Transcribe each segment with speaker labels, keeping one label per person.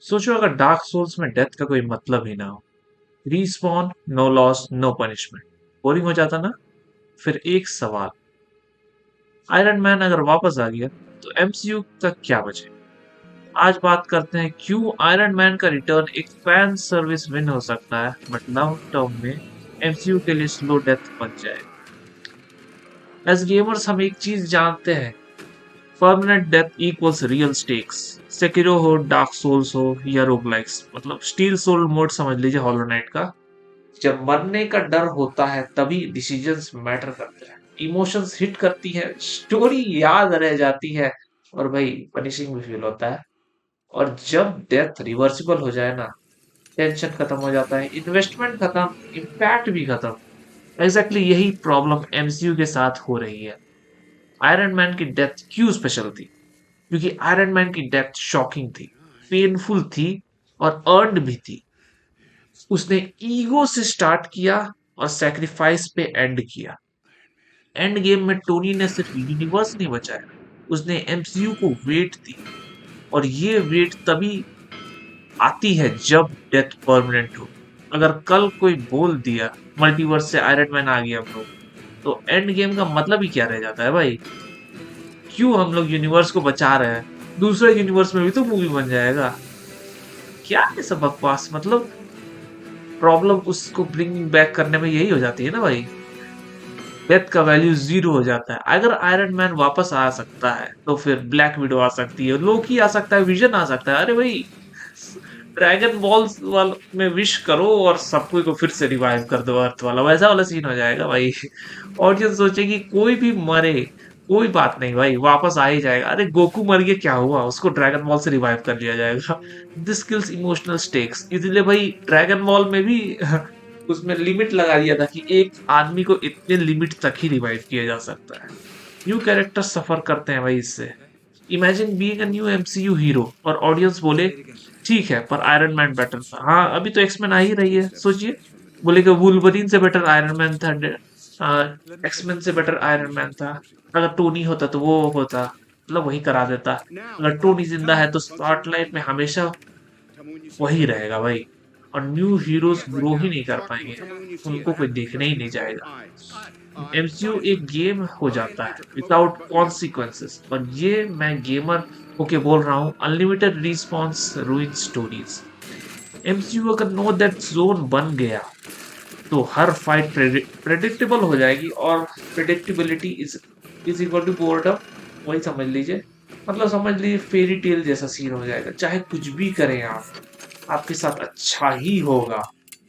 Speaker 1: सोचो अगर dark souls में डेथ का कोई मतलब ही ना हो, respawn, no loss, no punishment, boring हो जाता ना। फिर एक सवाल, आयरन मैन अगर वापस आ गया तो एमसीयू का क्या बचे। आज बात करते हैं क्यों आयरन मैन का रिटर्न एक फैन सर्विस विन हो सकता है बट लॉन्ग टर्म में एमसीयू के लिए स्लो डेथ बन जाएगा। एज गेमर्स हम एक चीज जानते हैं, permanent death equals real stakes. Sekiro हो, डार्क सोल्स हो या रोगलाइक्स, मतलब स्टील सोल मोड समझ लीजिए हॉलो नाइट का। जब मरने का डर होता है तभी डिसीजंस मैटर करते हैं, इमोशंस हिट करती है, स्टोरी याद रह जाती है, और भाई पनिशिंग भी फील होता है। और जब डेथ रिवर्सिबल हो जाए ना, टेंशन खत्म हो जाता है, इन्वेस्टमेंट खत्म, इम्पैक्ट भी खत्म। एग्जैक्टली यही प्रॉब्लम एमसीयू के साथ हो रही है। आयरन मैन की डेथ क्यों स्पेशल थी? क्योंकि आयरन मैन की डेथ शॉकिंग थी, पेनफुल थी, और अर्नड भी थी। उसने ईगो से स्टार्ट किया और सैक्रिफाइस पे एंड किया। एंड गेम में टोनी ने सिर्फ यूनिवर्स नहीं बचाया, उसने एमसीयू को वेट दी। और ये वेट तभी आती है जब डेथ परमानेंट हो। अगर कल कोई बोल दिया मल्टीवर्स से आयरन मैन आ गया ब्रो, तो एंड गेम का मतलब ही क्या रह जाता है भाई। क्यों हम लोग यूनिवर्स को बचा रहे हैं? दूसरे यूनिवर्स में भी तो मूवी बन जाएगा। क्या है सब बकवास, मतलब प्रॉब्लम उसको ब्रिंग बैक करने में यही हो जाती है ना भाई। डेथ का वैल्यू जीरो हो जाता है। अगर आयरन मैन वापस आ सकता है तो फिर ब्लैक विडो आ सकती है, लोकी आ सकता है, विजन आ सकता है। अरे भाई, ड्रैगन बॉल्स वाल में विश करो और सबको को फिर से रिवाइव कर दो, अर्थ वाला वैसा वाला सीन हो जाएगा भाई। ऑडियंस सोचेगी कोई भी मरे, कोई बात नहीं भाई, वापस आ ही जाएगा। अरे गोकू मर गया क्या हुआ, उसको ड्रैगन बॉल से रिवाइव कर लिया जाएगा। This kills emotional stakes. इसलिए भाई ड्रैगन बॉल में भी उसमें लिमिट लगा दिया था कि एक आदमी को इतने लिमिट तक ही रिवाइव किया जा सकता है। न्यू कैरेक्टर सफर करते हैं भाई इससे। Imagine being a new MCU hero और ऑडियंस बोले ठीक है पर आयरन मैन बेटर था। हाँ, अभी तो एक्समैन आ ही रही है, सोचिए। बोलेगा वुल्वरीन से बेटर आयरन मैन था, एक्समैन से बेटर आयरन मैन था। अगर टोनी होता तो वो होता, मतलब वही करा देता। अगर टोनी जिंदा है तो स्पॉटलाइट में हमेशा वही रहेगा भाई। और न्यू हीरोज ग्रो ही नहीं कर पाएंगे, उनको कोई देखने ही नहीं जाएगा। एमसीयू एक गेम हो जाता है विदाउट कॉन्सिक्वेंसेस, और ये मैं गेमर होके बोल रहा हूँ, unlimited respawns ruin stories. MCU अगर नो दैट जोन बन गया तो हर फाइट प्रेडिक्टेबल हो जाएगी, और predictability is equal to boredom. वही समझ लीजिए, मतलब समझ लीजिए फेरी टेल जैसा सीन हो जाएगा। चाहे कुछ भी करें आप, आपके साथ अच्छा ही होगा,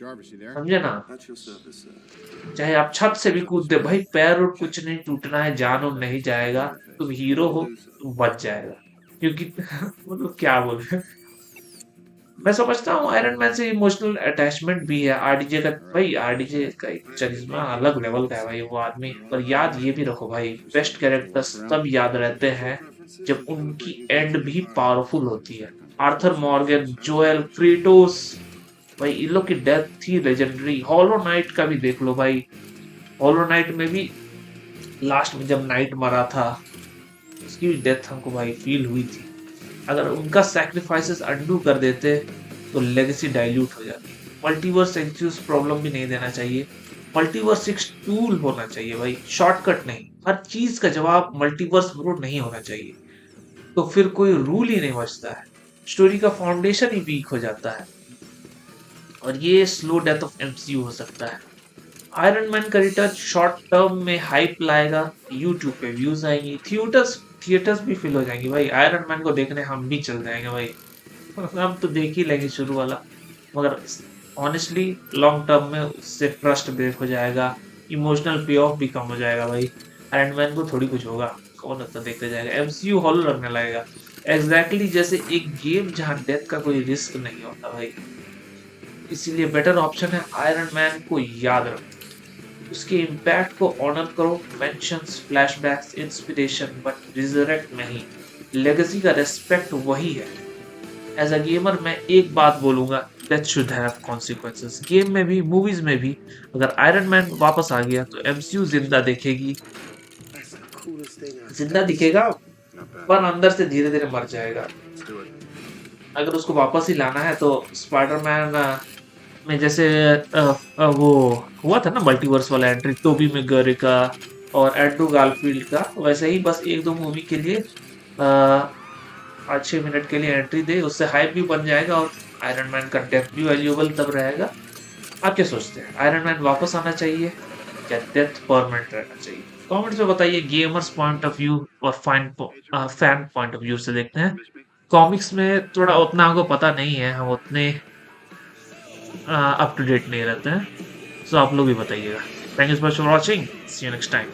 Speaker 1: समझे ना। चाहे आप छत से भी कूद दे भाई, पैर और कुछ नहीं टूटना है, जान और नहीं जाएगा। तुम हीरो हो, तुम बच जाएगा। क्योंकि मतलब क्या बोले, मैं समझता हूँ आयरन मैन से इमोशनल अटैचमेंट भी है। आरडीजे का भाई, आरडीजे का एक चरिश्मा अलग लेवल का है भाई वो आदमी। पर याद ये भी रखो भाई, बेस्ट कैरेक्टर्स तब याद रहते हैं जब उनकी एंड भी पावरफुल होती है। आर्थर मॉर्गन, जोएल, क्रेटोस, भाई इन लोग की डेथ थी लेजेंडरी। हॉलो नाइट का भी देख लो भाई, हॉलो नाइट में भी लास्ट में जब नाइट मरा था, उसकी भी डेथ हमको भाई फील हुई थी। अगर उनका सैक्रिफाइसेस अंडू कर देते तो लेगेसी डाइल्यूट हो जाती। मल्टीवर्स एक्सक्यूज प्रॉब्लम भी नहीं देना चाहिए। मल्टीवर्स एक टूल होना चाहिए भाई, शॉर्टकट नहीं। हर चीज का जवाब मल्टीवर्स ब्रो नहीं होना चाहिए, तो फिर कोई रूल ही नहीं बचता है, स्टोरी का फाउंडेशन ही वीक हो जाता है। और ये स्लो डेथ ऑफ एमसीयू हो सकता है। आयरन मैन का रिटर्न शॉर्ट टर्म में हाइप लाएगा, यूट्यूब पे व्यूज आएंगी, थिएटर्स थिएटर्स भी फिल हो जाएंगी भाई। आयरन मैन को देखने हम भी चल जाएंगे भाई। हम तो देख ही लेंगे शुरू वाला। मगर ऑनेस्टली लॉन्ग टर्म में उससे ट्रस्ट ब्रेक हो जाएगा, इमोशनल पे ऑफ भी कम हो जाएगा भाई। आयरन मैन को थोड़ी कुछ होगा, कौन इतना देखते जाएगा, एमसीयू हॉलो लगने लगेगा। एग्जैक्टली जैसे एक गेम जहां डेथ का कोई रिस्क नहीं होता भाई। इसीलिए बेटर ऑप्शन है आयरन मैन को याद रखो, उसके इम्पैक्ट को ऑनर करो। Mentions, flashbacks, inspiration, but resurrect नहीं। लेगेसी का रेस्पेक्ट वही है। एज अ गेमर मैं एक बात बोलूंगा, that should have consequences. Game में भी, मूवीज में भी। अगर आयरन मैन वापस आ गया तो एमसीयू जिंदा देखेगी, जिंदा दिखेगा, पर अंदर से धीरे धीरे मर जाएगा। अगर उसको वापस ही लाना है तो स्पाइडरमैन में जैसे वो हुआ था ना मल्टीवर्स वाला एंट्री टोबी मैguire का और एंड्रू गारफील्ड का, वैसे ही बस 1-2 मूवी के लिए 5-6 मिनट के लिए एंट्री दे, उससे हाइप भी बन जाएगा और आयरन मैन का डेथ भी वैल्यूएबल तब रहेगा। आप क्या सोचते हैं, आयरन मैन वापस आना चाहिए या डेथ परमानेंट रहना चाहिए? कमेंट्स में बताइए। गेमर्स पॉइंट ऑफ व्यू और फैन पॉइंट ऑफ व्यू से देखते हैं। कॉमिक्स में थोड़ा उतना हमको पता नहीं है, हम उतने अप टू डेट नहीं रहते हैं, सो आप लोग भी बताइएगा। Thank you so much for watching, see you next time.